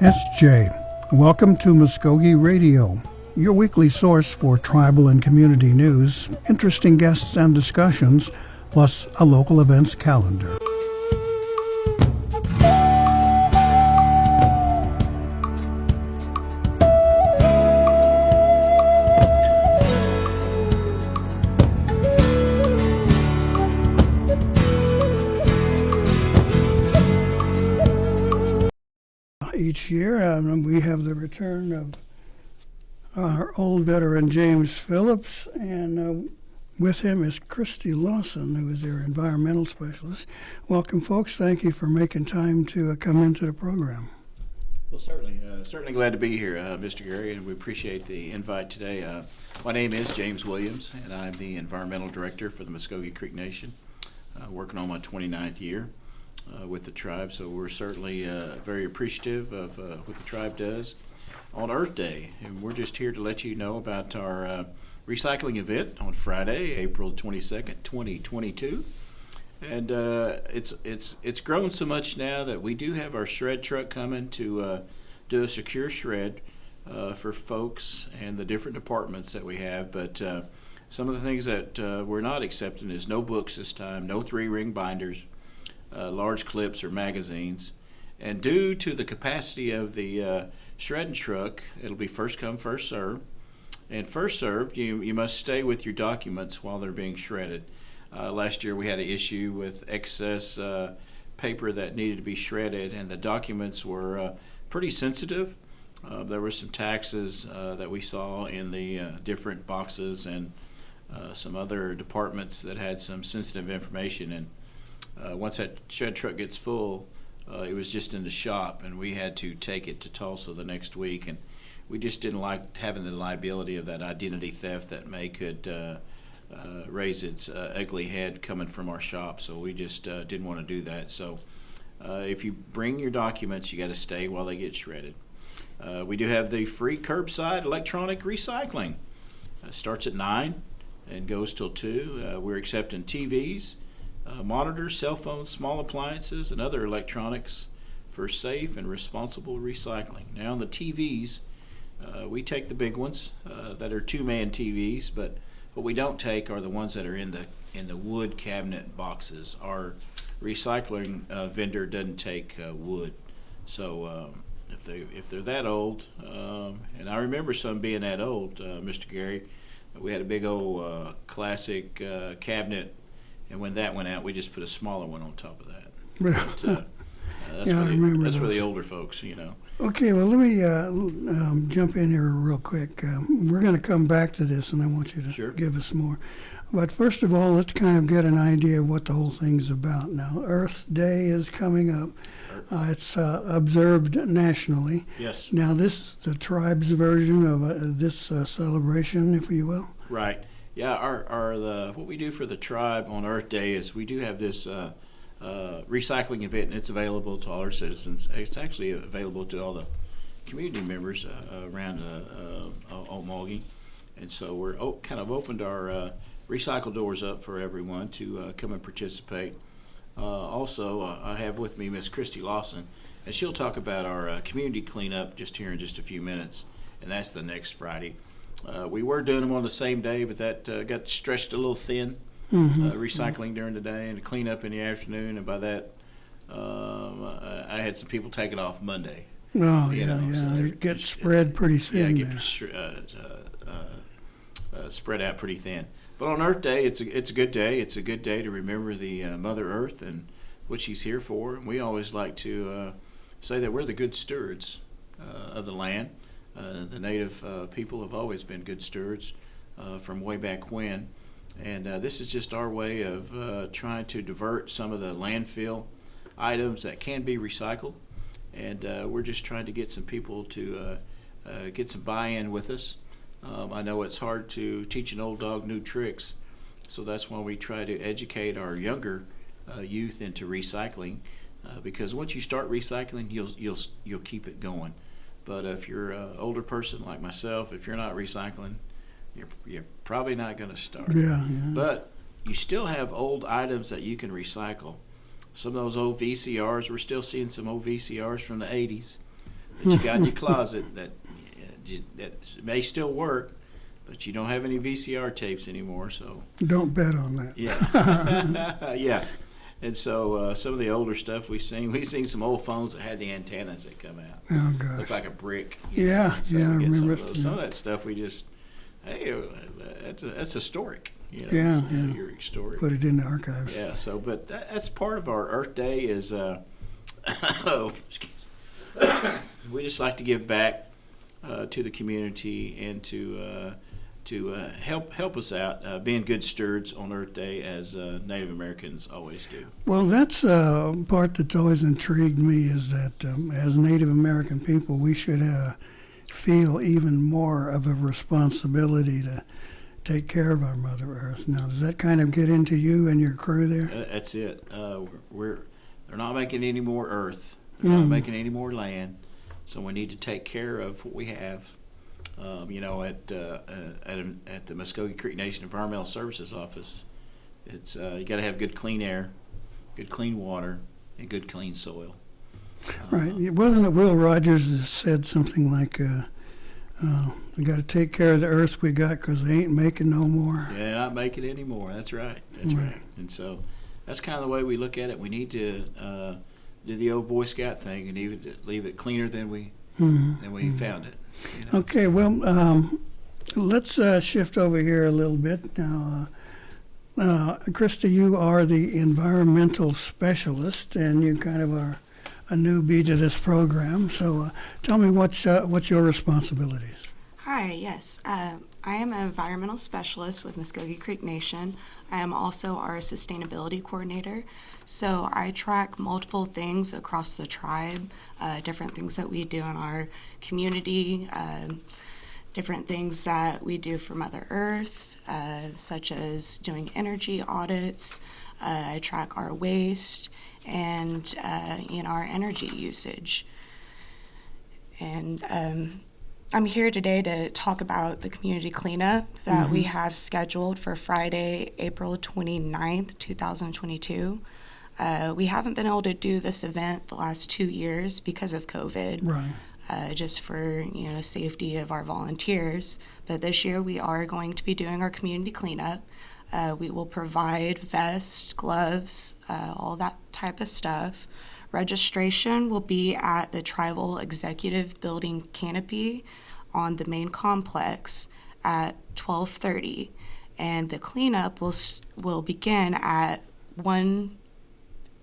SJ, welcome to Mvskoke Radio, your weekly source for tribal and community news, interesting guests and discussions, plus a local events calendar. Each year, we have the return of our old veteran James Phillips, and with him is Christy Lawson, who is their environmental specialist. Welcome, folks. Thank you for making time to come into the program. Well, certainly glad to be here, Mr. Gary, and we appreciate the invite today. My name is James Williams, and I'm the environmental director for the Mvskoke Creek Nation, working on my 29th year with the tribe. So we're certainly very appreciative of what the tribe does on Earth Day, and we're just here to let you know about our recycling event on Friday, April 22nd, 2022. And it's grown so much now that we do have our shred truck coming to do a secure shred for folks and the different departments that we have. But some of the things that we're not accepting is no books this time, no 3-ring binders, large clips or magazines. And due to the capacity of the shredding truck, it'll be first come, first served. And first served, you must stay with your documents while they're being shredded. Last year we had an issue with excess paper that needed to be shredded, and the documents were pretty sensitive. There were some taxes that we saw in the different boxes, and some other departments that had some sensitive information. And once that shed truck gets full, it was just in the shop, and we had to take it to Tulsa the next week. And we just didn't like having the liability of that identity theft that could raise its ugly head coming from our shop. So we just didn't want to do that. So if you bring your documents, you got to stay while they get shredded. We do have the free curbside electronic recycling. Starts at 9 and goes till 2. We're accepting TVs, monitors, cell phones, small appliances, and other electronics for safe and responsible recycling. Now, on the TVs, we take the big ones that are 2-man TVs, but what we don't take are the ones that are in the wood cabinet boxes. Our recycling vendor doesn't take wood, so if they're that old, and I remember some being that old, Mr. Gary, we had a big old classic cabinet. And when that went out, we just put a smaller one on top of that. But, that's for the older folks, you know. Okay, well, let me jump in here real quick. We're going to come back to this, and I want you to give us more. But first of all, let's kind of get an idea of what the whole thing's about. Now, Earth Day is coming up. It's observed nationally. Yes. Now, this is the tribe's version of this celebration, if you will. Right. Yeah, what we do for the tribe on Earth Day is we do have this recycling event, and it's available to all our citizens. It's actually available to all the community members around Okmulgee. And so we're kind of opened our recycle doors up for everyone to come and participate. Also, I have with me Miss Christy Lawson, and she'll talk about our community cleanup just here in just a few minutes, and that's the next Friday. We were doing them on the same day, but that got stretched a little thin, recycling during the day and the cleanup in the afternoon. And by that, I had some people taking off Monday. Oh, so it gets spread pretty thin. Yeah, spread out pretty thin. But on Earth Day, it's a good day. It's a good day to remember the Mother Earth and what she's here for. And we always like to say that we're the good stewards of the land. The native people have always been good stewards from way back when, and this is just our way of trying to divert some of the landfill items that can be recycled, and we're just trying to get some people to get some buy-in with us. I know it's hard to teach an old dog new tricks, so that's why we try to educate our younger youth into recycling, because once you start recycling, you'll keep it going. But if you're an older person like myself, if you're not recycling, you're probably not going to start. Yeah. But you still have old items that you can recycle. Some of those old VCRs, we're still seeing some old VCRs from the 80s that you got in your closet that may still work, but you don't have any VCR tapes anymore. So Don't bet on that. yeah, yeah. And so some of the older stuff we've seen some old phones that had the antennas that come out. Oh, gosh. Look like a brick. Yeah, So yeah, I we get remember. some of that stuff we just, hey, that's historic. Yeah, so yeah. You're historic. Put it in the archives. Yeah. So, but that's part of our Earth Day is, oh, excuse me. We just like to give back to the community and to help us out, being good stewards on Earth Day as Native Americans always do. Well, that's a part that's always intrigued me is that as Native American people, we should feel even more of a responsibility to take care of our Mother Earth. Now, does that kind of get into you and your crew there? That's it. They're not making any more Earth. They're not making any more land. So we need to take care of what we have. At the Mvskoke Creek Nation Environmental Services Office, it's you got to have good clean air, good clean water, and good clean soil. Right. Wasn't it Will Rogers that said something like, we got to take care of the earth we got because they ain't making no more? Yeah, not making any more. That's right. That's right. And so that's kind of the way we look at it. We need to do the old Boy Scout thing and leave it cleaner than we found it. Okay, well, let's shift over here a little bit now. Krista, you are the environmental specialist, and you kind of are a newbie to this program. So tell me what's your responsibilities? Hi, yes. I am an environmental specialist with Mvskoke Creek Nation. I am also our sustainability coordinator. So I track multiple things across the tribe, different things that we do in our community, different things that we do for Mother Earth, such as doing energy audits. I track our waste and our energy usage. And I'm here today to talk about the community cleanup that we have scheduled for Friday, April 29th, 2022. We haven't been able to do this event the last 2 years because of COVID, Right. just for safety of our volunteers. But this year we are going to be doing our community cleanup. We will provide vests, gloves, all that type of stuff. Registration will be at the Tribal Executive Building Canopy on the main complex at 12:30, and the cleanup will begin at 1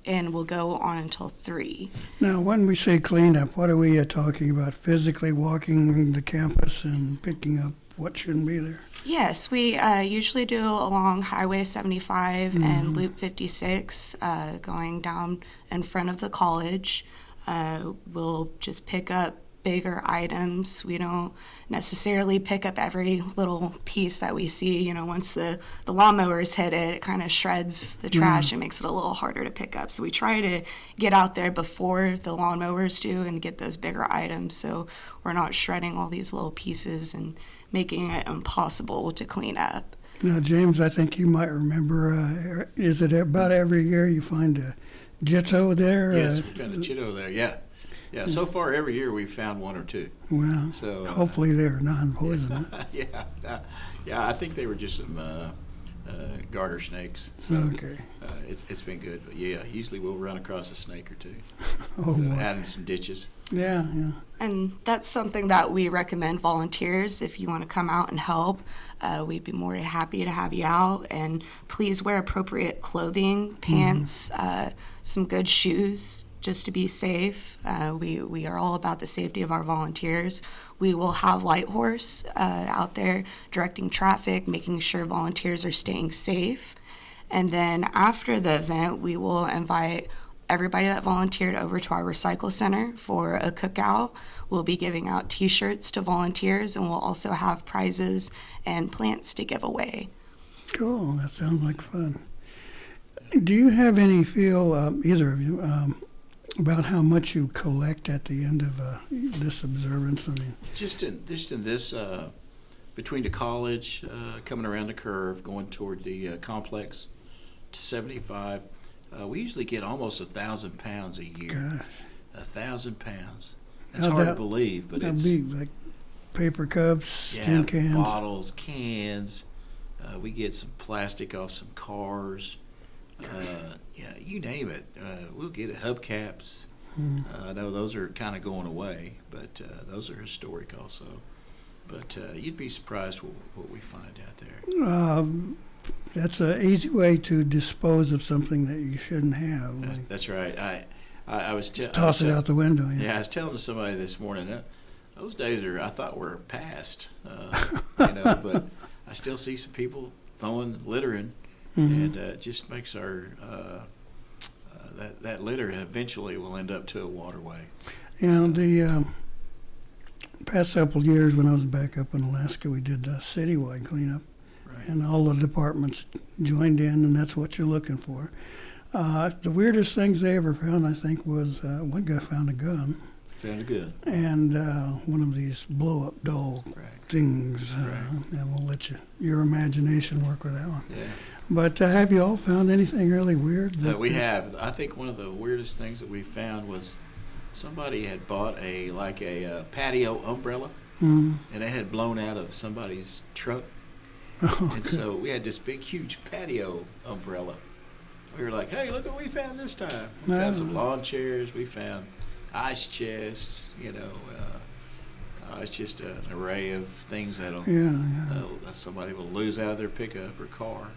and will go on until 3. Now, when we say cleanup, what are we talking about? Physically walking the campus and picking up what shouldn't be there? Yes, we usually do along Highway 75 and Loop 56, going down in front of the college. We'll just pick up bigger items. We don't necessarily pick up every little piece that we see. Once the lawnmowers hit it, it kind of shreds the trash and makes it a little harder to pick up. So we try to get out there before the lawnmowers do and get those bigger items, so we're not shredding all these little pieces and making it impossible to clean up. Now, James, I think you might remember, is it about every year you find a jitto there? Yes, we found a jitto there, yeah. Yeah, so far every year we've found one or two. Well, So hopefully they're non-poisonous. yeah, I think they were just some garter snakes. So Okay. it's been good. But yeah, usually we'll run across a snake or two. Oh, So boy. out in some ditches. Yeah. And that's something that we recommend volunteers. If you want to come out and help, we'd be more than happy to have you out. And please wear appropriate clothing, pants, some good shoes, just to be safe. We are all about the safety of our volunteers. We will have Light Horse out there directing traffic, making sure volunteers are staying safe. And then after the event, we will invite everybody that volunteered over to our recycle center for a cookout. We'll be giving out t-shirts to volunteers, and we'll also have prizes and plants to give away. Cool. That sounds like fun. Do you have any feel, either of you, about how much you collect at the end of this observance? I mean, Just in this, between the college, coming around the curve, going toward the complex to 75, we usually get almost 1,000 pounds a year. gosh. 1,000 pounds. It's How'd hard to that- believe, but That'd it's be like paper cups, tin cans. bottles, cans. We get some plastic off some cars. You name it. We'll get it. Hubcaps. I know those are kind of going away, but those are historic also. But you'd be surprised what we find out there. That's an easy way to dispose of something that you shouldn't have. Like, That's right. I was just toss it out the window. Yeah, I was telling somebody this morning that those days I thought were past. But I still see some people throwing litter in, and it just makes our that litter eventually will end up to a waterway. The past couple of years when I was back up in Alaska, we did a citywide cleanup, and all the departments joined in, and that's what you're looking for. The weirdest things they ever found, I think, was one guy found a gun. Found a gun. And one of these blow-up doll things, and we'll let your imagination work with that one. Yeah. But have you all found anything really weird? We have. I think one of the weirdest things that we found was somebody had bought a patio umbrella, and it had blown out of somebody's truck. And so we had this big, huge patio umbrella. We were like, hey, look what we found this time. We found some lawn chairs. We found ice chests. It's just an array of things that'll somebody will lose out of their pickup or car.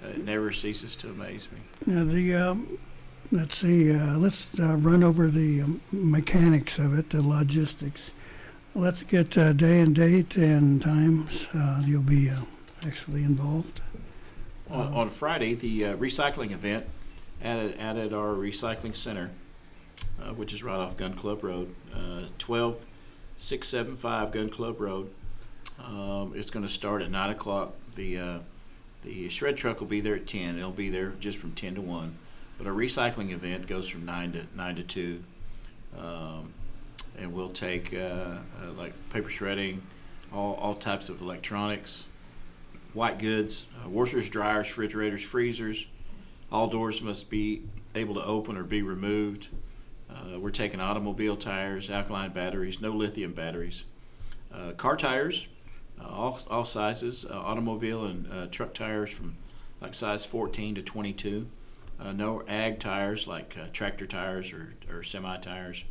It never ceases to amaze me. Now let's see. Let's run over the mechanics of it, the logistics. Let's get day and date and times. You'll be actually involved. On Friday, the recycling event out at our recycling center, which is right off Gun Club Road, 12675 Gun Club Road. It's going to start at 9 o'clock. The shred truck will be there at 10. It'll be there just from 10 to 1. But our recycling event goes from 9 to 2. And we'll take like paper shredding, all types of electronics, white goods, washers, dryers, refrigerators, freezers. All doors must be able to open or be removed. We're taking automobile tires, alkaline batteries, no lithium batteries. Car tires, all sizes, automobile and truck tires from like size 14 to 22. No ag tires like tractor tires or semi tires,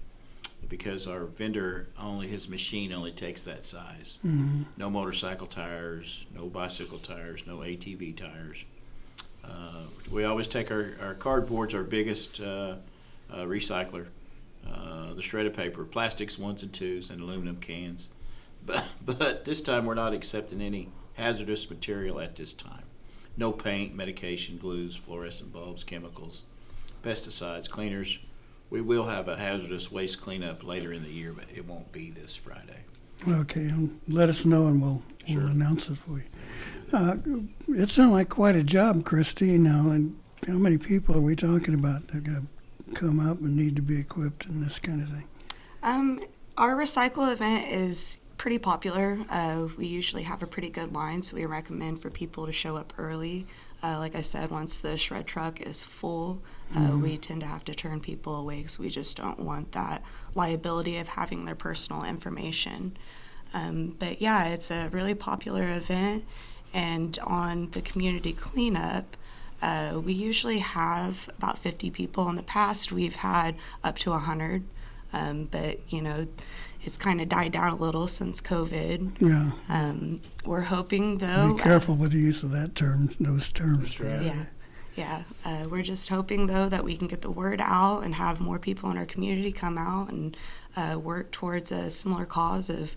because our vendor his machine only takes that size. No motorcycle tires, no bicycle tires, no ATV tires. We always take our cardboard's our biggest recycler. The shredded paper, plastics 1s and 2s, and aluminum cans. But this time we're not accepting any hazardous material at this time. No paint, medication, glues, fluorescent bulbs, chemicals, pesticides, cleaners. We will have a hazardous waste cleanup later in the year, but it won't be this Friday. Okay, let us know and we'll announce it for you. It sounds like quite a job, Christy. Now, and how many people are we talking about that have come up and need to be equipped and this kind of thing? Our recycle event is pretty popular. We usually have a pretty good line, so we recommend for people to show up early. Like I said, once the shred truck is full, we tend to have to turn people away because we just don't want that liability of having their personal information. But yeah, it's a really popular event. And on the community cleanup, we usually have about 50 people. In the past, we've had up to 100. But, it's kind of died down a little since COVID. Yeah. We're hoping, though. Be careful with the use of those terms. That's right. Yeah. We're just hoping, though, that we can get the word out and have more people in our community come out and work towards a similar cause of,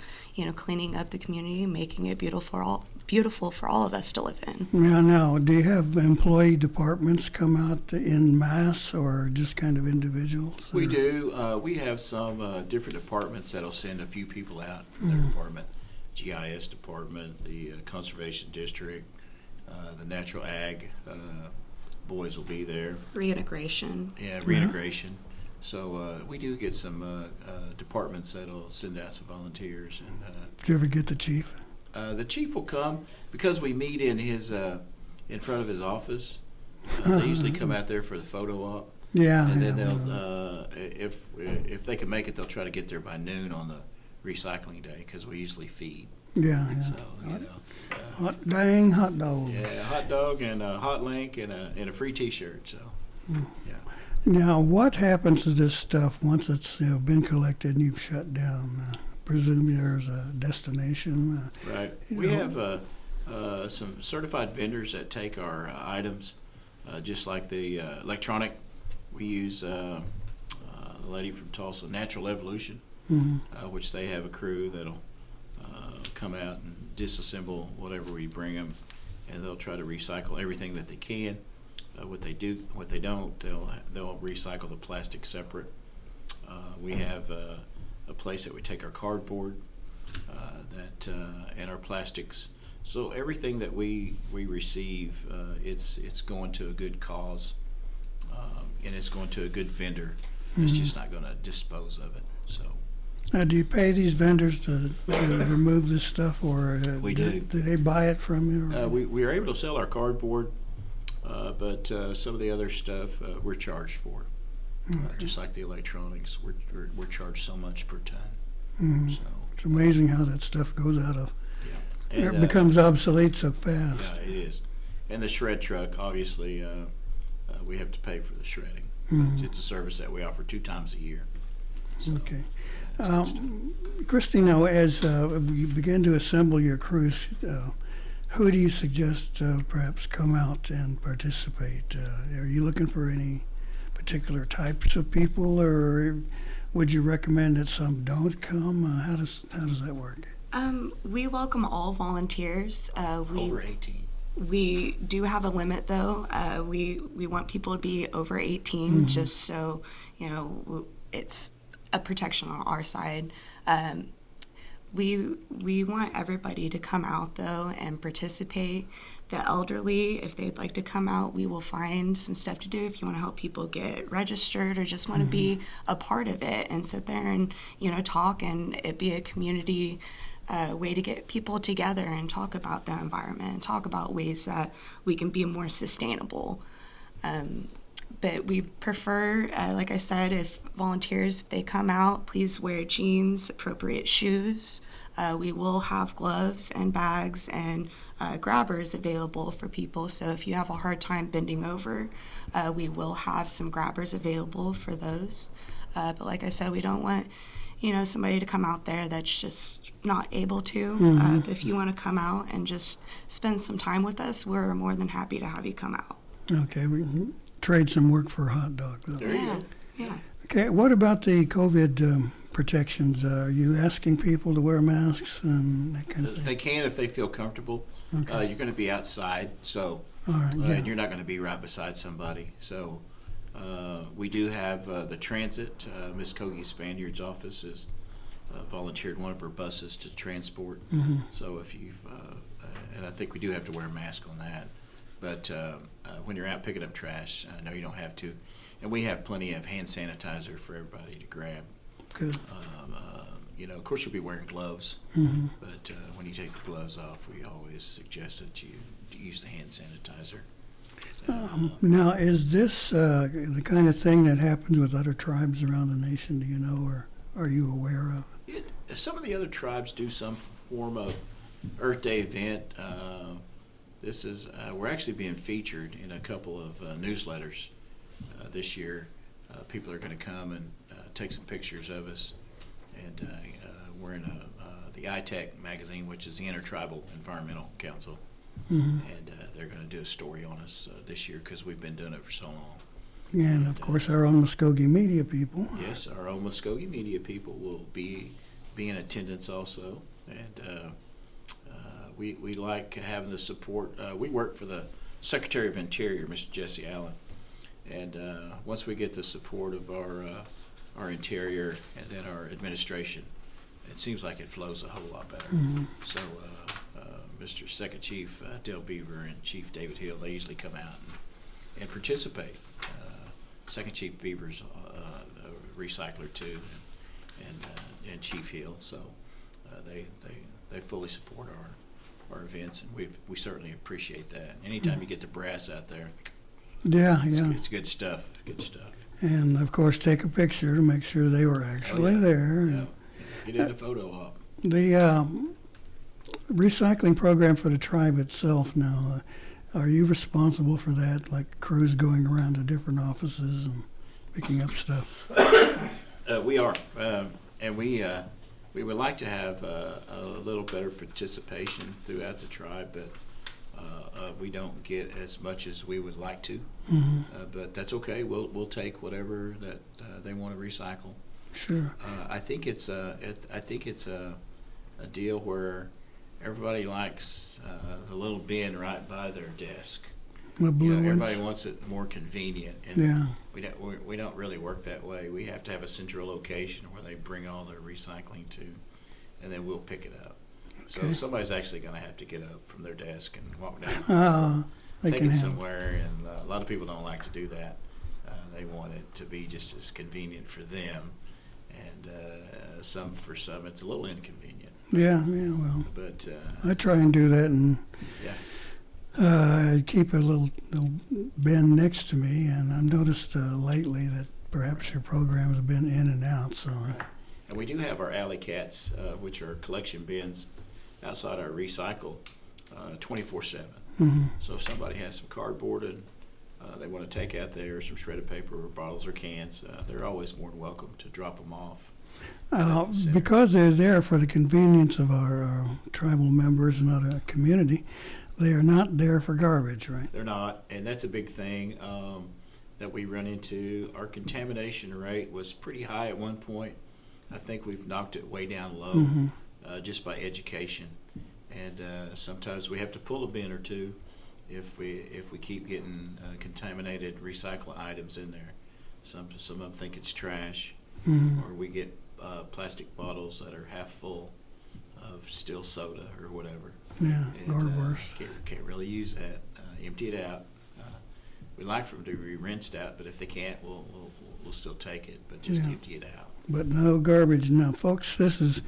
cleaning up the community, making it beautiful for all of us to live in. Yeah, now, do you have employee departments come out in mass or just kind of individuals? We do. We have some different departments that'll send a few people out from their department. GIS department, the conservation district, the natural ag boys will be there. Reintegration. Yeah, reintegration. So we do get some departments that'll send out some volunteers. And did you ever get the chief? The chief will come because we meet in his in front of his office. They usually come out there for the photo op. Yeah. And then yeah, they'll, if they can make it, they'll try to get there by noon on the recycling day because we usually feed. yeah. So, you know. Hot dang hot dog. Yeah, hot dog and a hot link and a free T-shirt. So, yeah. Now, what happens to this stuff once it's been collected and you've shut down? Presume there's a destination. Right. You We know. have some certified vendors that take our items, just like the electronic. We use a lady from Tulsa, Natural Evolution, which they have a crew that'll come out and disassemble whatever we bring them, and they'll try to recycle everything that they can. What they don't, they'll recycle the plastic separate. We have a place that we take our cardboard and our plastics. So everything that we receive, it's going to a good cause, and it's going to a good vendor. It's just not going to dispose of it. So Now, do you pay these vendors to remove this stuff, or We do. Do they buy it from you? Or? we are able to sell our cardboard, but some of the other stuff we're charged for. Just like the electronics, we're charged so much per ton. So It's amazing how that stuff goes out of. yeah, It becomes obsolete so fast. yeah, it is. And the shred truck, obviously, we have to pay for the shredding. It's a service that we offer 2 times a year. So, Okay. that's good stuff. Christy, now as you begin to assemble your crews, who do you suggest perhaps come out and participate? Are you looking for any particular types of people, or would you recommend that some don't come? How does that work? We welcome all volunteers. Over 18. We do have a limit, though. We want people to be over 18, just so it's a protection on our side. We want everybody to come out, though, and participate. The elderly, if they'd like to come out, we will find some stuff to do. If you want to help people get registered or just want to be a part of it and sit there and talk, and it be a community way to get people together and talk about the environment and talk about ways that we can be more sustainable. But we prefer, like I said, if volunteers, if they come out, please wear jeans, appropriate shoes. We will have gloves and bags and grabbers available for people. So if you have a hard time bending over, we will have some grabbers available for those. But like I said, we don't want somebody to come out there that's just not able to. But if you want to come out and just spend some time with us, we're more than happy to have you come out. Okay, we can trade some work for a hot dog. Though. There you go. Yeah. Okay, what about the COVID protections? Are you asking people to wear masks and that kind of thing? They can if they feel comfortable. Okay. You're going to be outside, so All right, yeah. and you're not going to be right beside somebody. So we do have the transit. Mvskoke Spaniard's office has volunteered one of her buses to transport. So if you've, and I think we do have to wear a mask on that. But when you're out picking up trash, no, you don't have to. And we have plenty of hand sanitizer for everybody to grab. Good. Of course, you'll be wearing gloves, but when you take the gloves off, we always suggest that you use the hand sanitizer. Now, is this the kind of thing that happens with other tribes around the nation? Do you know, or are you aware of? Some of the other tribes do some form of Earth Day event. This is we're actually being featured in a couple of newsletters this year. People are going to come and take some pictures of us, and we're in the ITEC magazine, which is the Intertribal Environmental Council, and they're going to do a story on us this year because we've been doing it for so long. And of course, our own Mvskoke media people. Yes, our own Mvskoke media people will be in attendance also, and we like having the support. We work for the Secretary of Interior, Mr. Jesse Allen, and once we get the support of our Interior and then our administration, it seems like it flows a whole lot better. So Mr. Second Chief Dale Beaver and Chief David Hill, they usually come out and participate. Second Chief Beaver's a recycler too, and Chief Hill, so they fully support our events, and we certainly appreciate that. Anytime you get the brass out there, Yeah, It's, yeah. it's good stuff. Good stuff. And of course, take a picture to make sure they were actually there. Yeah. Get in the photo op. The recycling program for the tribe itself now, are you responsible for that? Like crews going around to different offices and picking up stuff? We are, and we would like to have a little better participation throughout the tribe, but we don't get as much as we would like to. But that's okay. We'll take whatever that they want to recycle. Sure. I think it's a deal where everybody likes the little bin right by their desk. The blue ones? Everybody wants it more convenient, and Yeah. we don't really work that way. We have to have a central location where they bring all their recycling to, and then we'll pick it up. So Okay. somebody's actually going to have to get up from their desk and walk down, They take can it have. somewhere, and a lot of people don't like to do that. They want it to be just as convenient for them, and for some it's a little inconvenient. Yeah, yeah. Well, But I try and do that, and yeah. I keep a little bin next to me, and I've noticed lately that perhaps your program has been in and out. So And we do have our alley cats, which are collection bins outside our recycle 24/7. So if somebody has some cardboard and they want to take out there, some shredded paper or bottles or cans, they're always more than welcome to drop them off. because they're there for the convenience of our tribal members and other community, they are not there for garbage, right? They're not, and that's a big thing that we run into. Our contamination rate was pretty high at one point. I think we've knocked it way down low just by education. And sometimes we have to pull a bin or two if we keep getting contaminated recycled items in there. Some of them think it's trash, or we get plastic bottles that are half full of still soda or whatever. Yeah, And, or worse. Can't really use that. Empty it out. We like for them to be rinsed out, but if they can't, we'll still take it, but just Yeah. empty it out. But no garbage. Now, folks, this is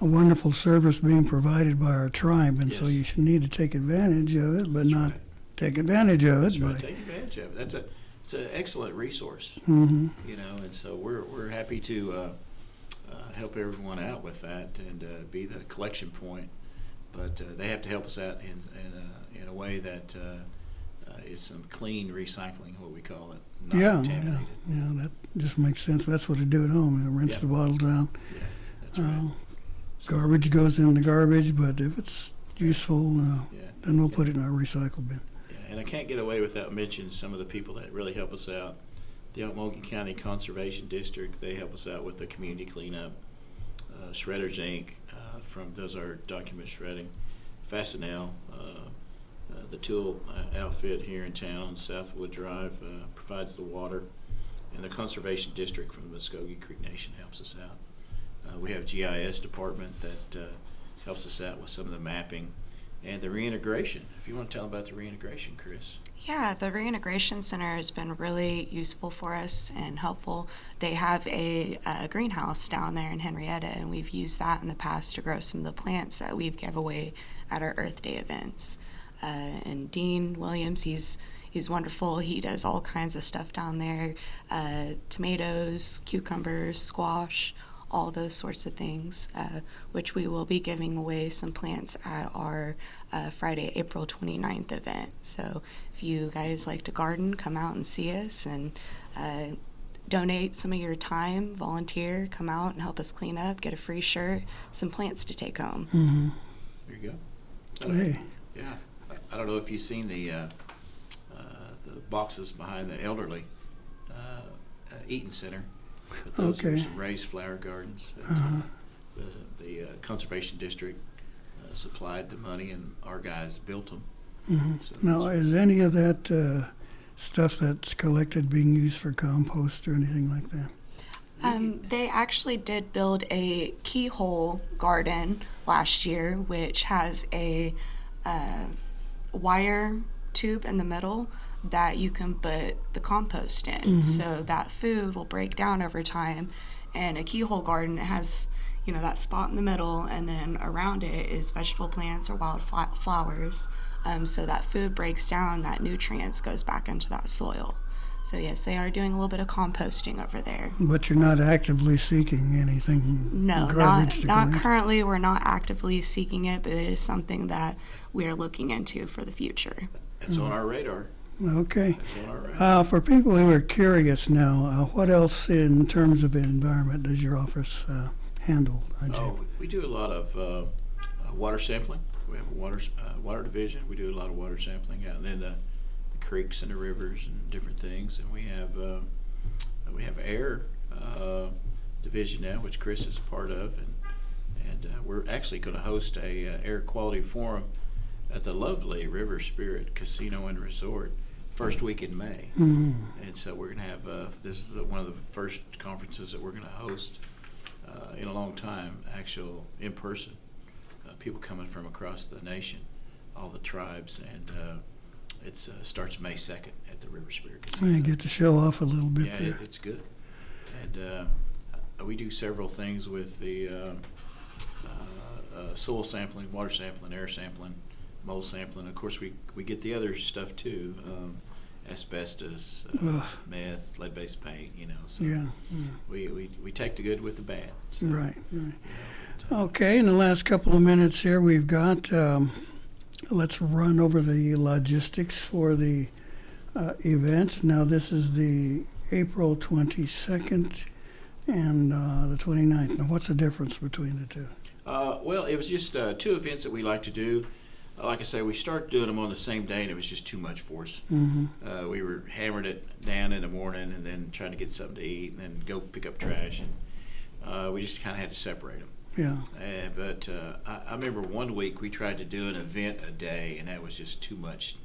a wonderful service being provided by our tribe, and so Yes. you should need to take advantage of it, but That's not right. take advantage of it. That's right. Take advantage of it. It's an excellent resource, Hmm. and so we're happy to help everyone out with that and be the collection point. But they have to help us out in a way that is some clean recycling, what we call it, not Yeah, contaminated. yeah, that just makes sense. That's what they do at home. Rinse Yeah. the bottles out. Yeah, that's right. Garbage goes in the garbage, but if it's useful, Yeah. then we'll put it in our recycle bin. Yeah, and I can't get away without mentioning some of the people that really help us out. The Okmulgee County Conservation District, they help us out with the community cleanup. Shredders Inc., does our document shredding. Fastenal, the tool outfit here in town, Southwood Drive, provides the water. And the Conservation District from the Mvskoke Creek Nation helps us out. We have GIS department that helps us out with some of the mapping and the reintegration. If you want to tell them about the reintegration, Chris. Yeah, the Reintegration Center has been really useful for us and helpful. They have a greenhouse down there in Henrietta, and we've used that in the past to grow some of the plants that we've given away at our Earth Day events. And Dean Williams, he's wonderful. He does all kinds of stuff down there, tomatoes, cucumbers, squash, all those sorts of things, which we will be giving away some plants at our Friday, April 29th event. So if you guys like to garden, come out and see us and donate some of your time, volunteer, come out and help us clean up, get a free shirt, some plants to take home. Mm-hmm. There you go. Hey, Yeah. I don't know if you've seen the boxes behind the elderly Eaton Center. But those are Okay. some raised flower gardens. That, the Conservation District supplied the money, and our guys built them. So now those- is any of that stuff that's collected being used for compost or anything like that? They actually did build a keyhole garden last year, which has a wire tube in the middle that you can put the compost in. So that food will break down over time. And a keyhole garden, it has, that spot in the middle, and then around it is vegetable plants or wild flowers. so that food breaks down, that nutrients goes back into that soil. So yes, they are doing a little bit of composting over there. But you're not actively seeking anything No, garbage to not collect? currently. We're not actively seeking it, but it is something that we are looking into for the future. It's on our radar. Okay. It's on our radar. For people who are curious now, what else in terms of environment does your office handle? Oh, we do a lot of water sampling. We have a water division. We do a lot of water sampling out in the creeks and the rivers and different things. And we have air division now, which Chris is a part of, and we're actually going to host a air quality forum at the lovely River Spirit Casino and Resort first week in May. Mm. And so we're going to have this is one of the first conferences that we're going to host in a long time, actual in person. People coming from across the nation, all the tribes, and it starts May 2nd at the River Spirit Casino. You get to show off a little bit Yeah, there. it's good. And we do several things with the soil sampling, water sampling, air sampling, mold sampling. Of course, we get the other stuff too, asbestos, meth, lead-based paint, so Yeah. we take the good with the bad. So, Right. but, Okay, in the last couple of minutes here, we've got, let's run over the logistics for the event. Now, this is the April 22nd and the 29th. Now, what's the difference between the two? Well, it was just two events that we like to do. Like I say, we started doing them on the same day, and it was just too much for us. Mm-hmm. We were hammering it down in the morning and then trying to get something to eat and then go pick up trash. And we just kind of had to separate them. Yeah. But I remember one week we tried to do an event a day, and that was just too much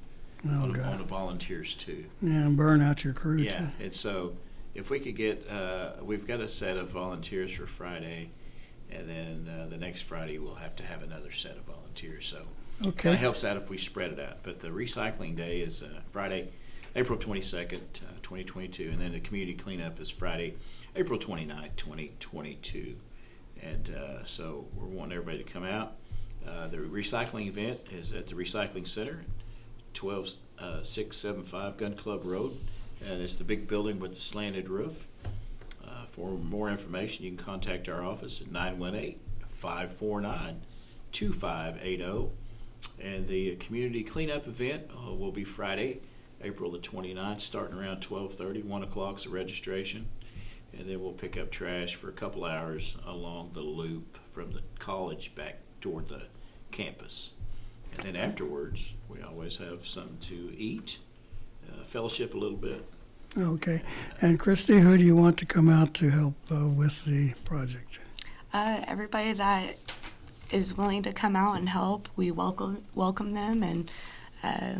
on the volunteers, too. Yeah, and burn out your crew, Yeah, too. and so if we could get, we've got a set of volunteers for Friday, and then the next Friday we'll have to have another set of volunteers. So it kind Okay. of helps out if we spread it out. But the recycling day is Friday, April 22nd, 2022, and then the community cleanup is Friday, April 29th, 2022. And so we're wanting everybody to come out. The recycling event is at the Recycling Center, 12675 Gun Club Road. And it's the big building with the slanted roof. For more information, you can contact our office at 918-549-2580. And the community cleanup event will be Friday, April the 29th, starting around 12:30. 1 o'clock's the registration. And then we'll pick up trash for a couple hours along the loop from the college back toward the campus. And then afterwards, we always have something to eat, fellowship a little bit. Okay. And Christy, who do you want to come out to help with the project? Everybody that is willing to come out and help, we welcome them. And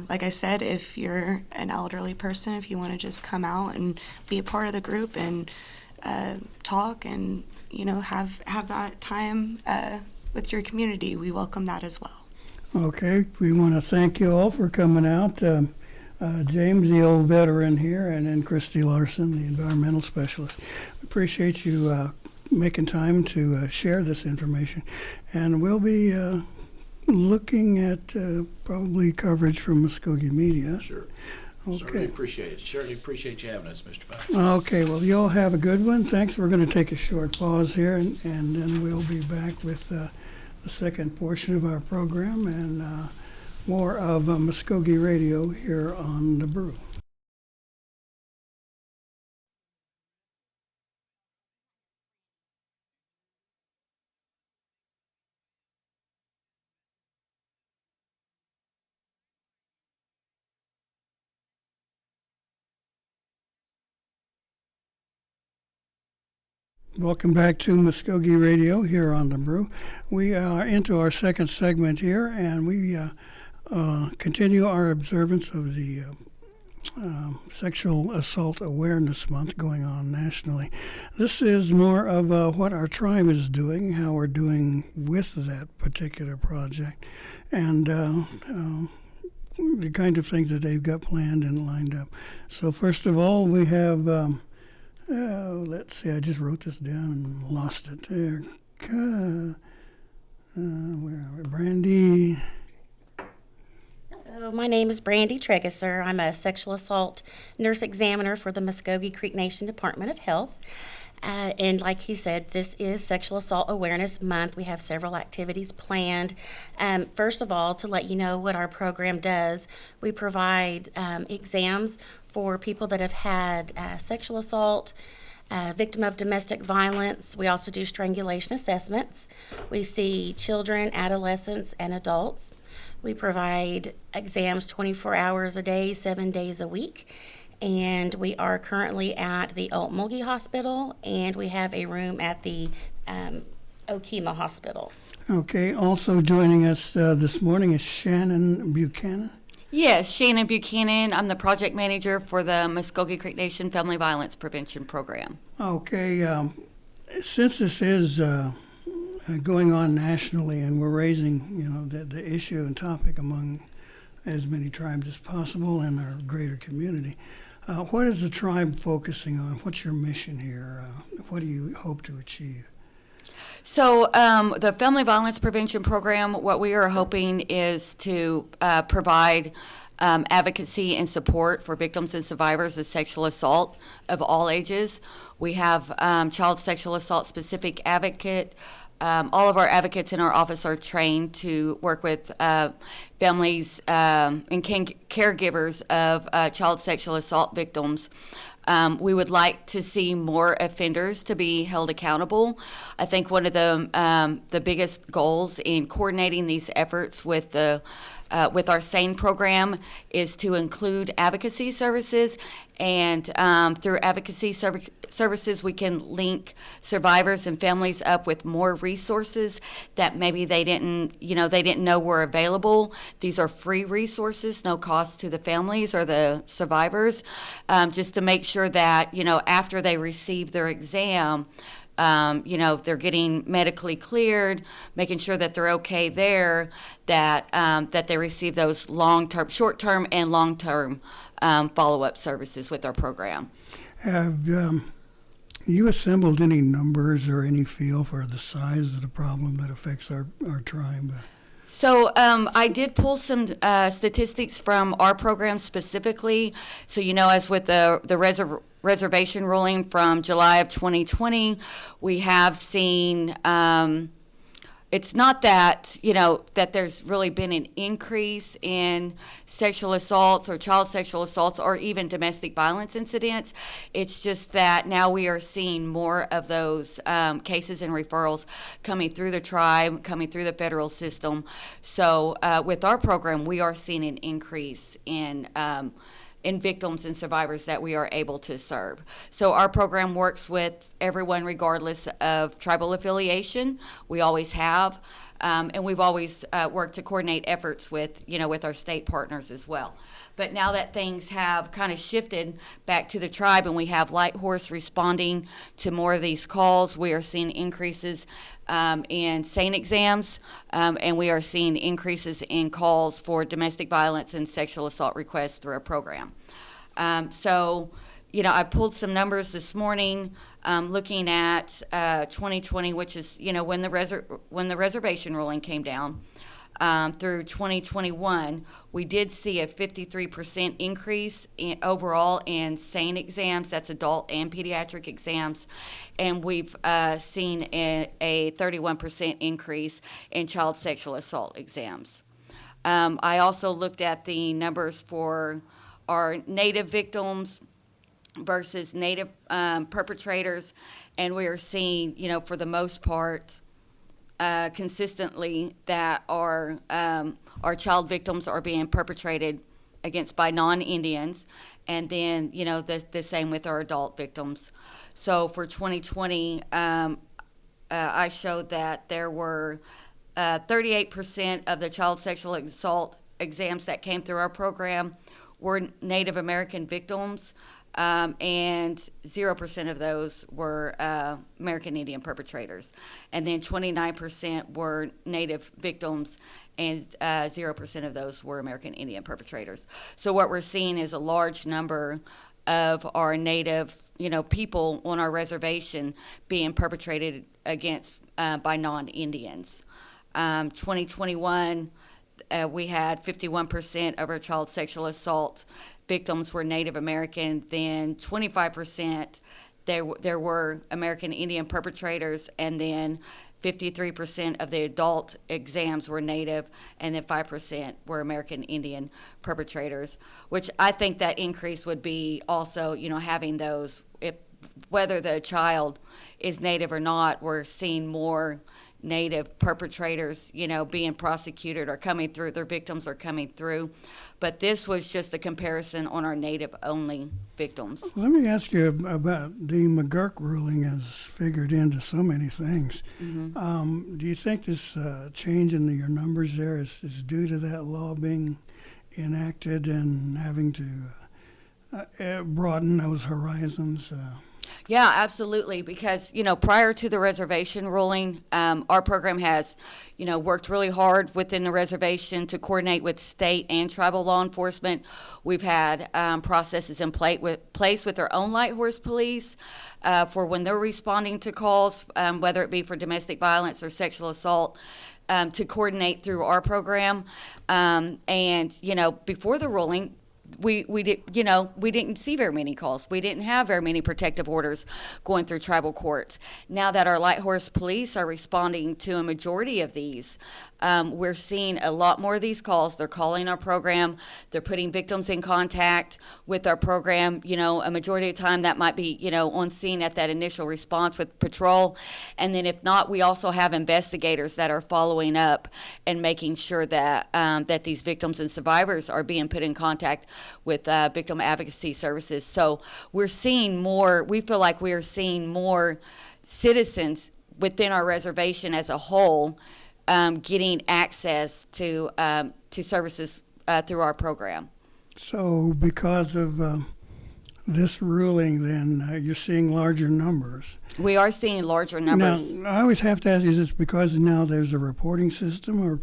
like I said, if you're an elderly person, if you want to just come out and be a part of the group and talk and have that time with your community, we welcome that as well. Okay. We want to thank you all for coming out. James, the old veteran here, and then Christy Larson, the environmental specialist. We appreciate you making time to share this information. And we'll be looking at probably coverage from Mvskoke Media. Sure. Okay. Certainly appreciate it. Certainly appreciate you having us, Mr. Fox. Okay, well, you all have a good one. Thanks. We're going to take a short pause here, and then we'll be back with the second portion of our program and more of Mvskoke Radio here on The Brew. Welcome back to Mvskoke Radio here on The Brew. We are into our second segment here, and we continue our observance of the Sexual Assault Awareness Month going on nationally. This is more of what our tribe is doing, how we're doing with that particular project, and the kind of things that they've got planned and lined up. So first of all, we have... let's see, I just wrote this down and lost it there. Where are we? Brandy. So my name is Brandy Tregesser. I'm a sexual assault nurse examiner for the Muskogee Creek Nation Department of Health. And like he said, this is Sexual Assault Awareness Month. We have several activities planned. First of all, to let you know what our program does, we provide exams for people that have had sexual assault, victim of domestic violence. We also do strangulation assessments. We see children, adolescents, and adults. We provide exams 24 hours a day, 7 days a week. And we are currently at the Mulgee Hospital, and we have a room at the Okema Hospital. Okay, also joining us this morning is Shannon Buchanan. Yes, Shannon Buchanan. I'm the project manager for the Mvskoke Creek Nation Family Violence Prevention Program. Okay, since this is going on nationally and we're raising, the issue and topic among as many tribes as possible in our greater community, what is the tribe focusing on? What's your mission here? What do you hope to achieve? So the Family Violence Prevention Program, what we are hoping is to provide advocacy and support for victims and survivors of sexual assault of all ages. We have child sexual assault specific advocate. All of our advocates in our office are trained to work with families and caregivers of child sexual assault victims. We would like to see more offenders to be held accountable. I think one of the biggest goals in coordinating these efforts with our SANE program is to include advocacy services, and through advocacy services we can link survivors and families up with more resources that maybe they didn't know were available. These are free resources, no cost to the families or the survivors, just to make sure that after they receive their exam, they're getting medically cleared, making sure that they're okay there, that they receive those short-term and long-term follow-up services with our program. Have you assembled any numbers or any feel for the size of the problem that affects our tribe? So I did pull some statistics from our program specifically. So, as with the reservation ruling from July of 2020, we have seen it's not that, that there's really been an increase in sexual assaults or child sexual assaults or even domestic violence incidents. It's just that now we are seeing more of those cases and referrals coming through the tribe, coming through the federal system. So with our program, we are seeing an increase in victims and survivors that we are able to serve. So our program works with everyone regardless of tribal affiliation. We always have, and we've always worked to coordinate efforts with our state partners as well. But now that things have kind of shifted back to the tribe and we have Light Horse responding to more of these calls, we are seeing increases in SANE exams, and we are seeing increases in calls for domestic violence and sexual assault requests through our program. So, I pulled some numbers this morning, looking at 2020, which is when the reservation ruling came down. Through 2021, we did see a 53% increase overall in SANE exams, that's adult and pediatric exams, and we've seen a 31% increase in child sexual assault exams. I also looked at the numbers for our Native victims versus Native perpetrators, and we are seeing, for the most part, consistently that our child victims are being perpetrated against by non-Indians, and then the same with our adult victims. So for 2020, I showed that there were 38% of the child sexual assault exams that came through our program were Native American victims, and 0% of those were American Indian perpetrators. And then 29% were Native victims, and 0% of those were American Indian perpetrators. So what we're seeing is a large number of our Native, people on our reservation being perpetrated against by non-Indians. 2021, we had 51% of our child sexual assault victims were Native American, then 25% there were American Indian perpetrators, and then 53% of the adult exams were Native, and then 5% were American Indian perpetrators, which I think that increase would be also, having those, if whether the child is Native or not, we're seeing more Native perpetrators, being prosecuted or coming through, their victims are coming through. But this was just a comparison on our Native-only victims. Let me ask you about the McGurk ruling has figured into so many things. Do you think this change in your numbers there is due to that law being enacted and having to broaden those horizons? Yeah, absolutely. Because, prior to the reservation ruling, our program has, worked really hard within the reservation to coordinate with state and tribal law enforcement. We've had processes in place with our own light horse police for when they're responding to calls, whether it be for domestic violence or sexual assault, to coordinate through our program. And, before the ruling, we didn't see very many calls. We didn't have very many protective orders going through tribal courts. Now that our light horse police are responding to a majority of these, we're seeing a lot more of these calls. They're calling our program. They're putting victims in contact with our program. A majority of the time that might be, on scene at that initial response with patrol. And then if not, we also have investigators that are following up and making sure that that these victims and survivors are being put in contact with victim advocacy services. So we're seeing more, we feel like we are seeing more citizens within our reservation as a whole getting access to services through our program. So because of this ruling, then you're seeing larger numbers. We are seeing larger numbers. Now, I always have to ask, is this because now there's a reporting system or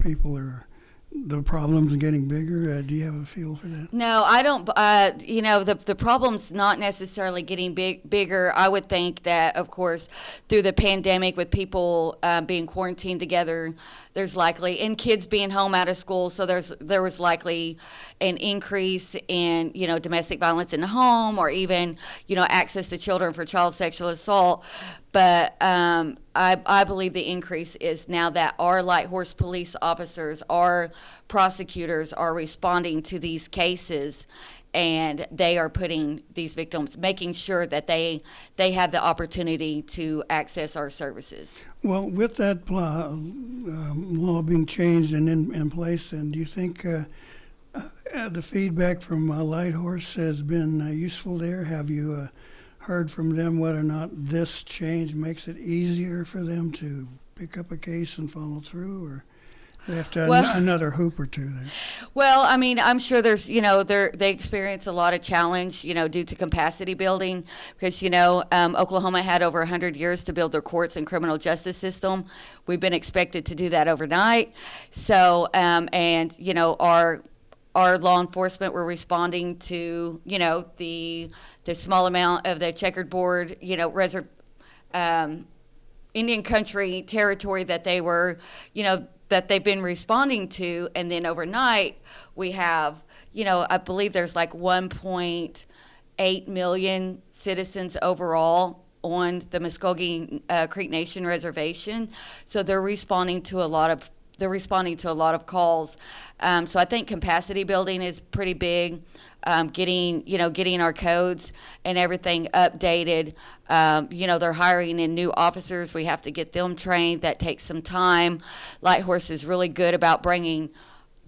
the problems are getting bigger? Do you have a feel for that? No, I don't. The problem's not necessarily getting bigger. I would think that, of course, through the pandemic, with people being quarantined together, there's likely, and kids being home out of school, so there was likely an increase in domestic violence in the home, or even access to children for child sexual assault. But I believe the increase is now that our light horse police officers, our prosecutors are responding to these cases, and they are putting these victims, making sure that they have the opportunity to access our services. Well, with that law being changed and in place, and do you think the feedback from Light Horse has been useful there? Have you heard from them whether or not this change makes it easier for them to pick up a case and follow through, or they have to another hoop or two there? Well, I mean, I'm sure there's, they experience a lot of challenge, due to capacity building, because, Oklahoma had over 100 years to build their courts and criminal justice system. We've been expected to do that overnight. So, our law enforcement were responding to, the small amount of the checkerboard, Indian country territory that they were, that they've been responding to. And then overnight, we have, I believe there's like 1.8 million citizens overall on the Mvskoke Creek Nation Reservation. So they're responding to a lot of calls. So I think capacity building is pretty big. Getting our codes and everything updated. They're hiring in new officers. We have to get them trained. That takes some time. Light Horse is really good about bringing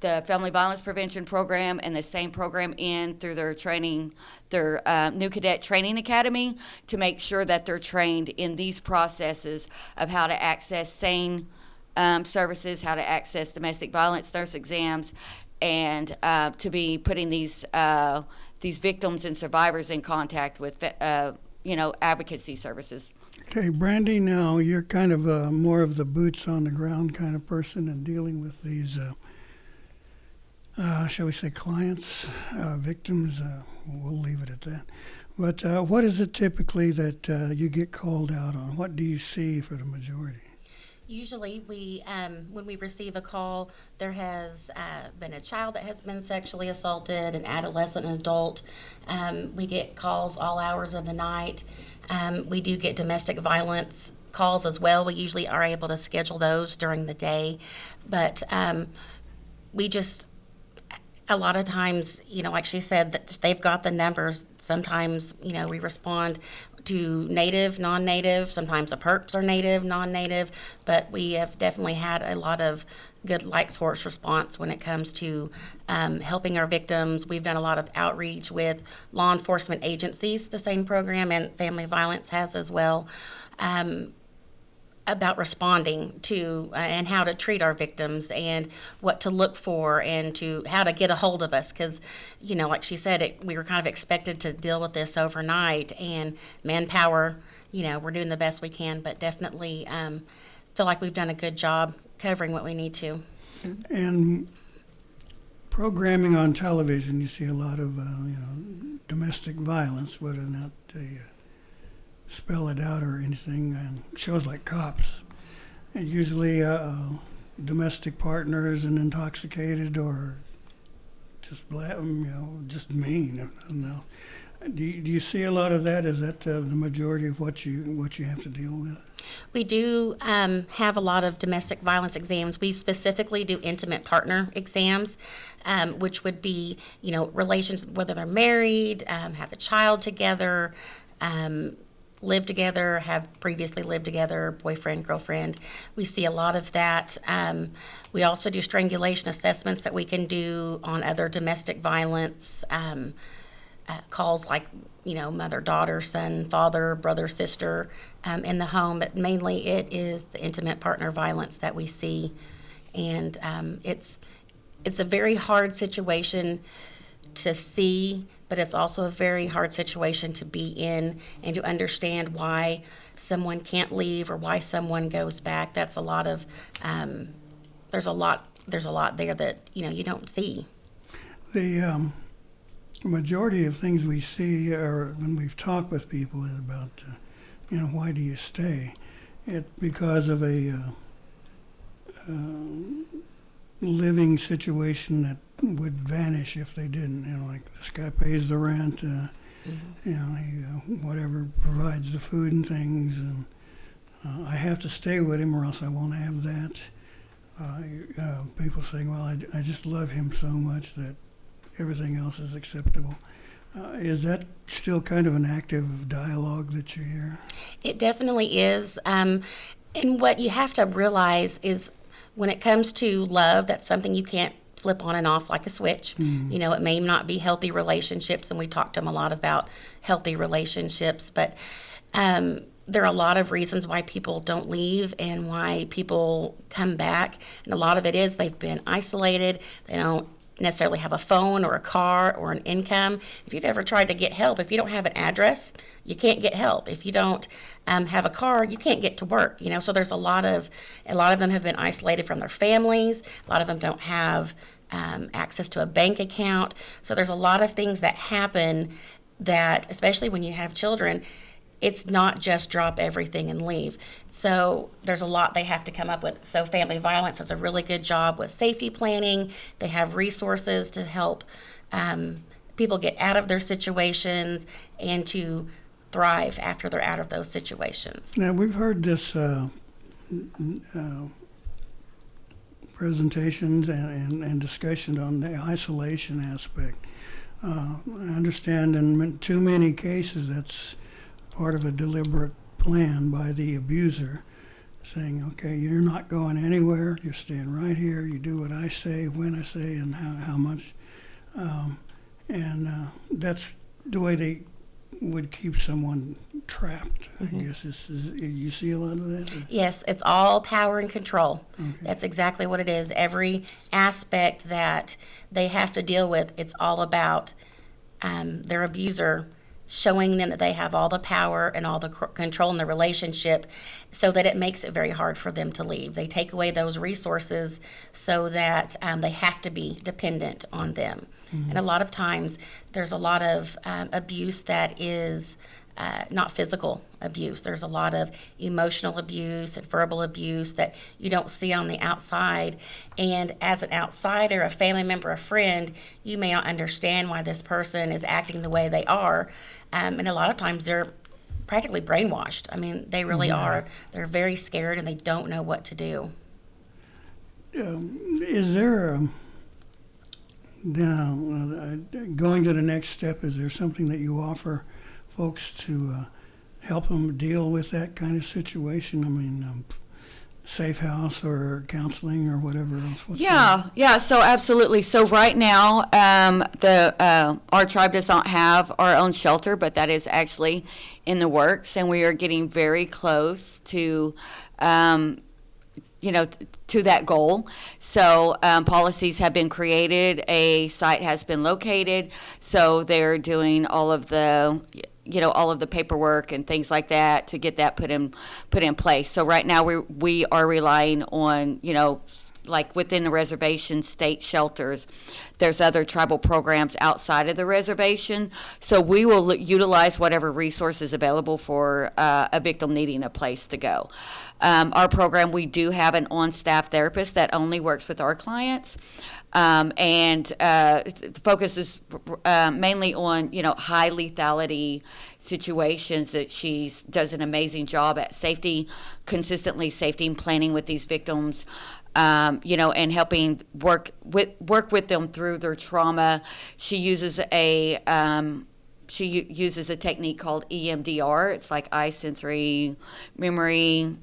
the Family Violence Prevention Program and the same program in through their training, their new cadet training academy, to make sure that they're trained in these processes of how to access SANE services, how to access domestic violence nurse exams, and to be putting these victims and survivors in contact with advocacy services. Okay, Brandy, now you're kind of more of the boots on the ground kind of person and dealing with these, shall we say, clients, victims. We'll leave it at that. But what is it typically that you get called out on? What do you see for the majority? Usually, when we receive a call, there has been a child that has been sexually assaulted, an adolescent, an adult. We get calls all hours of the night. We do get domestic violence calls as well. We usually are able to schedule those during the day, but we just a lot of times, like she said, that they've got the numbers. Sometimes, we respond to native, non-native. Sometimes the perps are native, non-native, but we have definitely had a lot of good light source response when it comes to helping our victims. We've done a lot of outreach with law enforcement agencies, the same program, and Family Violence has as well. About responding to and how to treat our victims and what to look for and to how to get a hold of us, because like she said, we were kind of expected to deal with this overnight, and manpower, we're doing the best we can, but definitely feel like we've done a good job covering what we need to. And programming on television, you see a lot of domestic violence, whether or not they spell it out or anything, and shows like Cops. And usually domestic partner is intoxicated or just just mean. Do you see a lot of that? Is that the majority of what you have to deal with? We do have a lot of domestic violence exams. We specifically do intimate partner exams, which would be, relations, whether they're married, have a child together, live together, have previously lived together, boyfriend, girlfriend. We see a lot of that. We also do strangulation assessments that we can do on other domestic violence calls, like, mother, daughter, son, father, brother, sister in the home. But mainly it is the intimate partner violence that we see. And it's a very hard situation to see, but it's also a very hard situation to be in and to understand why someone can't leave or why someone goes back. That's a lot of, there's a lot there that, you don't see. The majority of things we see are, when we've talked with people, is about, why do you stay? It's because of a living situation that would vanish if they didn't. Like this guy pays the rent, he whatever provides the food and things, and I have to stay with him or else I won't have that. People saying, well, I just love him so much that everything else is acceptable. Is that still kind of an active dialogue that you hear? It definitely is. And what you have to realize is, when it comes to love, that's something you can't flip on and off like a switch. It may not be healthy relationships, and we talk to them a lot about healthy relationships, but there are a lot of reasons why people don't leave and why people come back, and a lot of it is they've been isolated. They don't necessarily have a phone or a car or an income. If you've ever tried to get help, if you don't have an address, you can't get help. If you don't have a car, you can't get to work. So there's a lot of them have been isolated from their families. A lot of them don't have access to a bank account. So there's a lot of things that happen that, especially when you have children, it's not just drop everything and leave. So there's a lot they have to come up with. So Family Violence does a really good job with safety planning. They have resources to help people get out of their situations and to thrive after they're out of those situations. Now, we've heard this presentations and discussion on the isolation aspect. I understand in too many cases that's part of a deliberate plan by the abuser, saying, okay, you're not going anywhere, you're staying right here, you do what I say, when I say, and how much. That's the way they would keep someone trapped, I guess. You see a lot of that? Yes, it's all power and control. Okay. That's exactly what it is. Every aspect that they have to deal with, it's all about their abuser showing them that they have all the power and all the control in the relationship, so that it makes it very hard for them to leave. They take away those resources so that they have to be dependent on them. And a lot of times there's a lot of abuse that is not physical abuse. There's a lot of emotional abuse and verbal abuse that you don't see on the outside. And as an outsider, a family member, a friend, you may not understand why this person is acting the way they are. And a lot of times they're practically brainwashed. I mean, they really are. They're very scared and they don't know what to do. Is there going to the next step? Is there something that you offer folks to help them deal with that kind of situation? I mean, safe house or counseling or whatever else? Yeah, so absolutely. So right now, our tribe does not have our own shelter, but that is actually in the works, and we are getting very close to, to that goal. So policies have been created, a site has been located, so they're doing all of the paperwork and things like that to get that put in place. So right now we are relying on, like within the reservation, state shelters. There's other tribal programs outside of the reservation. So we will utilize whatever resources available for a victim needing a place to go. Our program, we do have an on-staff therapist that only works with our clients. And focuses mainly on, high lethality situations that she does an amazing job at consistently safety and planning with these victims, and helping work with them through their trauma. She uses a technique called EMDR. It's like eye sensory memory.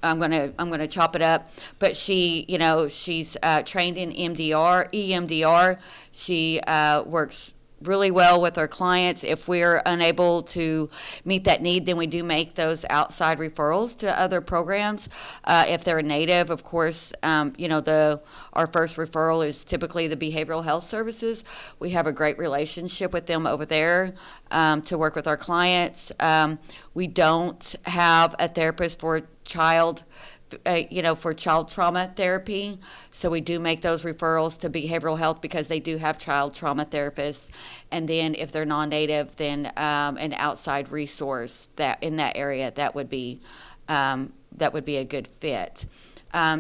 I'm gonna chop it up, but she's trained in EMDR. She works really well with our clients. If we're unable to meet that need, then we do make those outside referrals to other programs. If they're a native, of course, our first referral is typically the behavioral health services. We have a great relationship with them over there to work with our clients. We don't have a therapist for child trauma therapy. So we do make those referrals to behavioral health because they do have child trauma therapists. And then if they're non-native, then an outside resource that in that area that would be a good fit.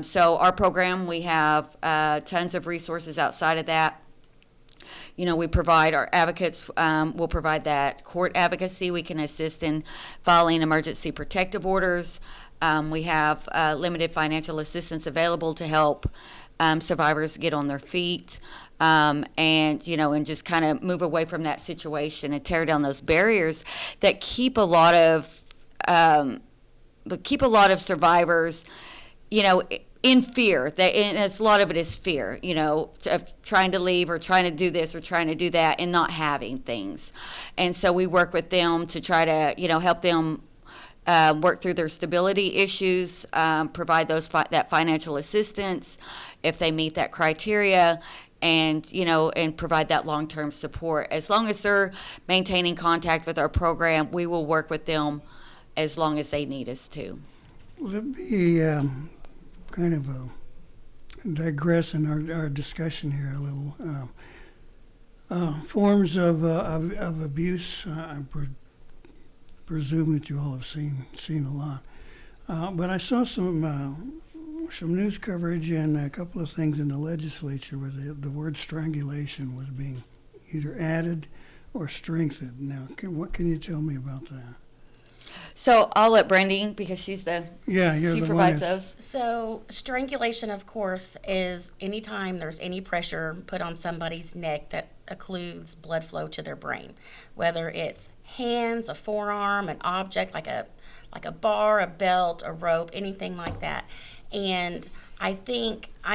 So our program, we have tons of resources outside of that. We provide our advocates, we'll provide that court advocacy. We can assist in filing emergency protective orders. We have limited financial assistance available to help survivors get on their feet, and just kind of move away from that situation and tear down those barriers that keep a lot of survivors, in fear. And a lot of it is fear, of trying to leave or trying to do this or trying to do that and not having things. And so we work with them to try to, help them work through their stability issues, provide that financial assistance if they meet that criteria, and and provide that long-term support. As long as they're maintaining contact with our program, we will work with them as long as they need us to. Will it be kind of digress in our discussion here a little? Forms of abuse. I presume that you all have seen a lot, but I saw some news coverage and a couple of things in the legislature where the word strangulation was being either added or strengthened. Now, what can you tell me about that? So I'll let Brandy, because she's she provides those. So strangulation, of course, is anytime there's any pressure put on somebody's neck that occludes blood flow to their brain, whether it's hands, a forearm, an object like a bar, a belt, a rope, anything like that. And I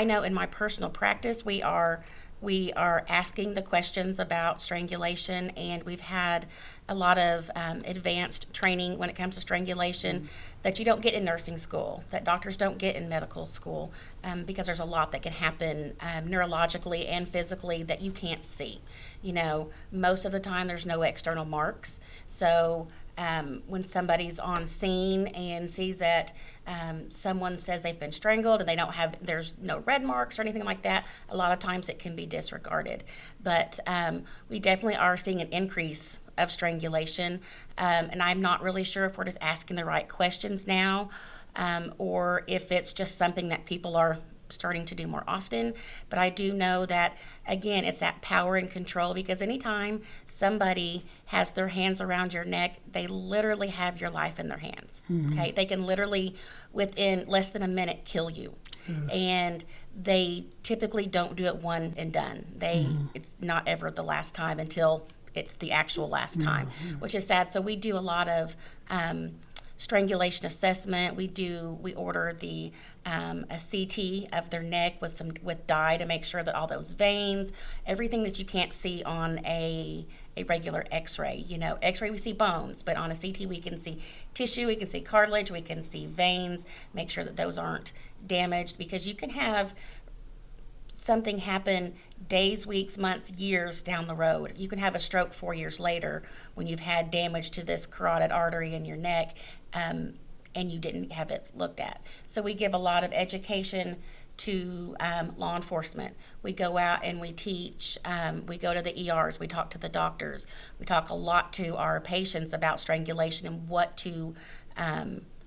know in my personal practice, we are asking the questions about strangulation, and we've had a lot of advanced training when it comes to strangulation that you don't get in nursing school, that doctors don't get in medical school, because there's a lot that can happen neurologically and physically that you can't see. Most of the time there's no external marks. So when somebody's on scene and sees that someone says they've been strangled and there's no red marks or anything like that, a lot of times it can be disregarded. But we definitely are seeing an increase of strangulation. And I'm not really sure if we're just asking the right questions now, or if it's just something that people are starting to do more often. But I do know that, again, it's that power and control, because anytime somebody has their hands around your neck, they literally have your life in their hands. Okay, they can literally within less than a minute kill you. And they typically don't do it one and done. It's not ever the last time until it's the actual last time, which is sad. So we do a lot of strangulation assessment. We order a CT of their neck with dye to make sure that all those veins, everything that you can't see on a regular X-ray. X-ray we see bones, but on a CT we can see tissue, we can see cartilage, we can see veins. Make sure that those aren't damaged, because you can have something happen days, weeks, months, years down the road. You can have a stroke 4 years later when you've had damage to this carotid artery in your neck, and you didn't have it looked at. So we give a lot of education to law enforcement. We go out and we teach. We go to the ERs. We talk to the doctors. We talk a lot to our patients about strangulation and what to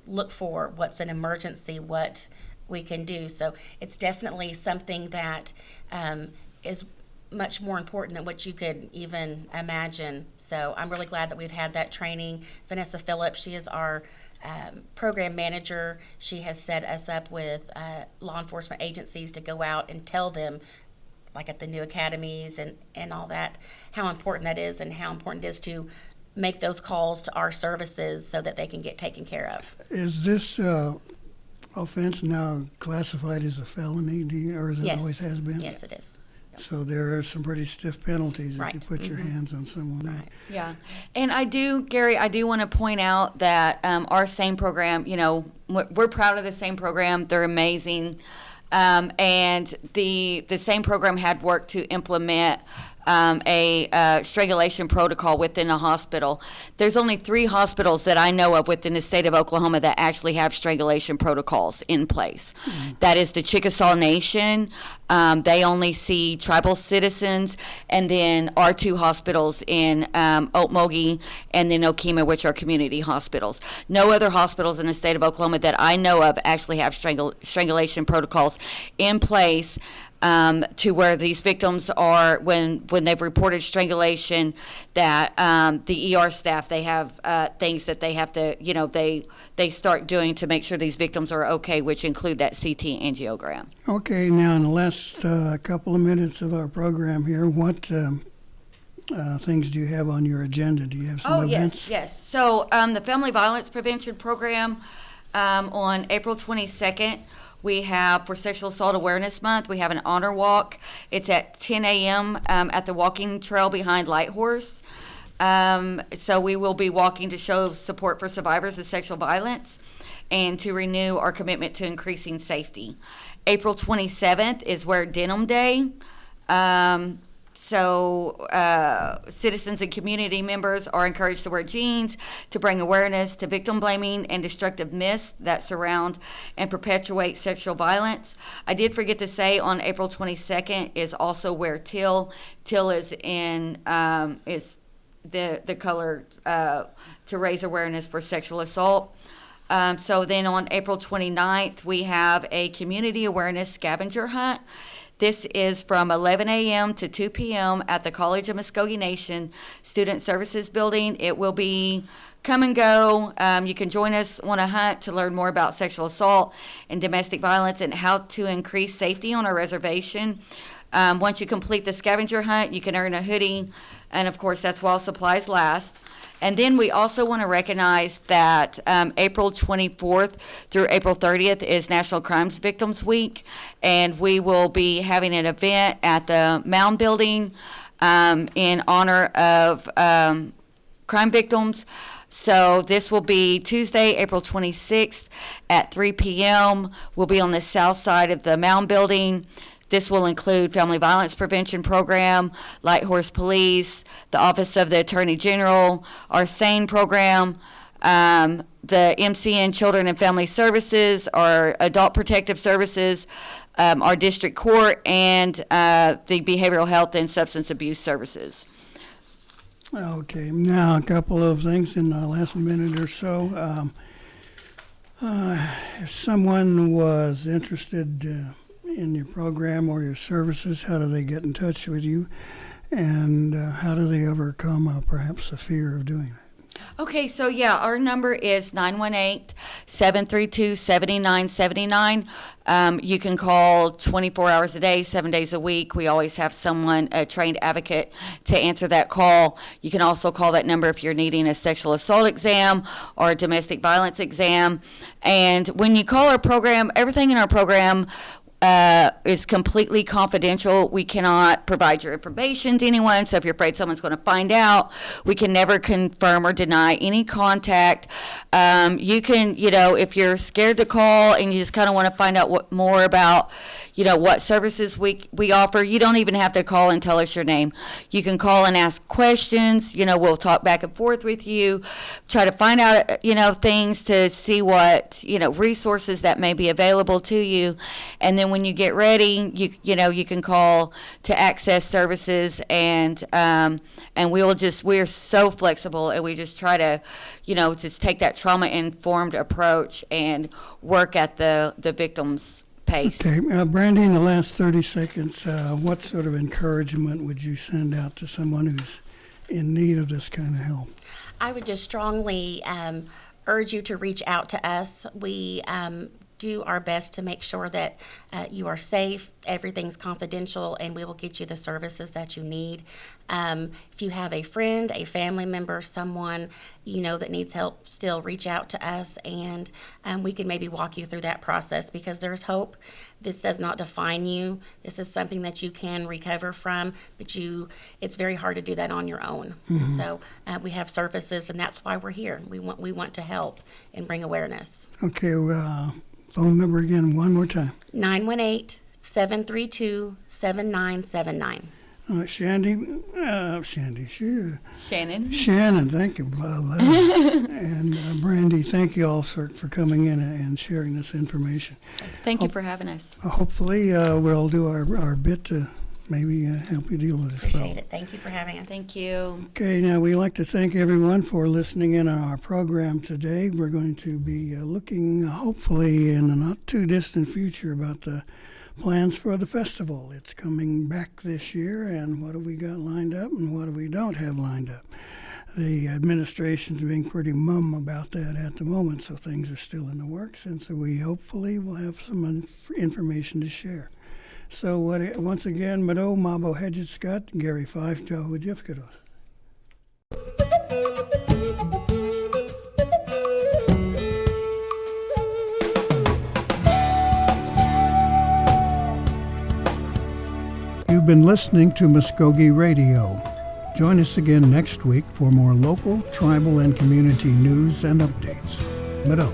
look for, what's an emergency, what we can do. So it's definitely something that is much more important than what you could even imagine. So I'm really glad that we've had that training. Vanessa Phillips, she is our program manager. She has set us up with law enforcement agencies to go out and tell them, like at the new academies and all that, how important that is and how important it is to make those calls to our services so that they can get taken care of. Is this offense now classified as a felony, or as it Yes. always has been? Yes, it is. So there are some pretty stiff penalties Right. if you put your hands on someone. Right. Yeah, and Gary, I do want to point out that our SAME program, we're proud of the SAME program. They're amazing. And the SAME program had worked to implement a strangulation protocol within a hospital. There's only 3 hospitals that I know of within the state of Oklahoma that actually have strangulation protocols in place. That is the Chickasaw Nation. They only see tribal citizens, and then our 2 hospitals in Okmulgee and then Okemah, which are community hospitals. No other hospitals in the state of Oklahoma that I know of actually have strangulation protocols in place. To where these victims are, when they've reported strangulation, that the ER staff, they have things that they have to, they start doing to make sure these victims are okay, which include that CT angiogram. Okay, now in the last couple of minutes of our program here, what things do you have on your agenda? Do you have some events? Yes. So the Family Violence Prevention Program on April 22nd, we have, for Sexual Assault Awareness Month, we have an honor walk. It's at 10 a.m. At the walking trail behind Light Horse. So we will be walking to show support for survivors of sexual violence and to renew our commitment to increasing safety. April 27th is Wear Denim Day. So citizens and community members are encouraged to wear jeans to bring awareness to victim blaming and destructive myths that surround and perpetuate sexual violence. I did forget to say on April 22nd is also Wear Teal. Teal is is the color to raise awareness for sexual assault. So then on April 29th, we have a community awareness scavenger hunt. This is from 11 a.m. to 2 p.m. at the College of Mvskoke Nation Student Services Building. It will be come and go. You can join us on a hunt to learn more about sexual assault and domestic violence and how to increase safety on our reservation. Once you complete the scavenger hunt, you can earn a hoodie, and of course that's while supplies last. And then we also want to recognize that April 24th through April 30th is National Crimes Victims Week, and we will be having an event at the Mound Building in honor of crime victims. So this will be Tuesday, April 26th at 3 p.m. We'll be on the south side of the Mound Building. This will include Family Violence Prevention Program, Light Horse Police, the Office of the Attorney General, our SANE program, the MCN Children and Family Services, our Adult Protective Services, our District Court, and the Behavioral Health and Substance Abuse Services. Okay, now a couple of things in the last minute or so. If someone was interested in your program or your services, how do they get in touch with you? And how do they overcome perhaps a fear of doing that? Okay, so yeah, our number is 918-732-7979. You can call 24 hours a day, 7 days a week. We always have someone, a trained advocate, to answer that call. You can also call that number if you're needing a sexual assault exam or a domestic violence exam. And when you call our program, everything in our program is completely confidential. We cannot provide your information to anyone, so if you're afraid someone's going to find out, we can never confirm or deny any contact. You can, if you're scared to call and you just kind of want to find out more about, what services we offer, you don't even have to call and tell us your name. You can call and ask questions. We'll talk back and forth with you, try to find out, things to see what, resources that may be available to you. And then when you get ready, you can call to access services, and we're so flexible, and we just try to, just take that trauma-informed approach and work at the victim's pace. Okay, Brandy, in the last 30 seconds, what sort of encouragement would you send out to someone who's in need of this kind of help? I would just strongly urge you to reach out to us. We do our best to make sure that you are safe, everything's confidential, and we will get you the services that you need. If you have a friend, a family member, someone that needs help, still reach out to us, and we can maybe walk you through that process, because there's hope. This does not define you. This is something that you can recover from, but it's very hard to do that on your own. Mm-hmm. So we have services, and that's why we're here. We want to help and bring awareness. Okay, phone number again, one more time. 918-732-7979. Shandy, sure. Shannon, thank you. And Brandy, thank you all for coming in and sharing this information. Thank you for having us. Hopefully, we'll do our bit to maybe help you deal with this problem. Appreciate it. Thank you for having us. Thank you. Okay, now we'd like to thank everyone for listening in on our program today. We're going to be looking, hopefully, in the not too distant future about the plans for the festival. It's coming back this year, and what have we got lined up and what do we don't have lined up? The administration's being pretty mum about that at the moment, so things are still in the works, and so we hopefully will have some information to share. So once again, Mado, Mabo Hedget Scott, Gary Fife, Jehovah Jifkados. You've been listening to Mvskoke Radio. Join us again next week for more local, tribal, and community news and updates. Mado.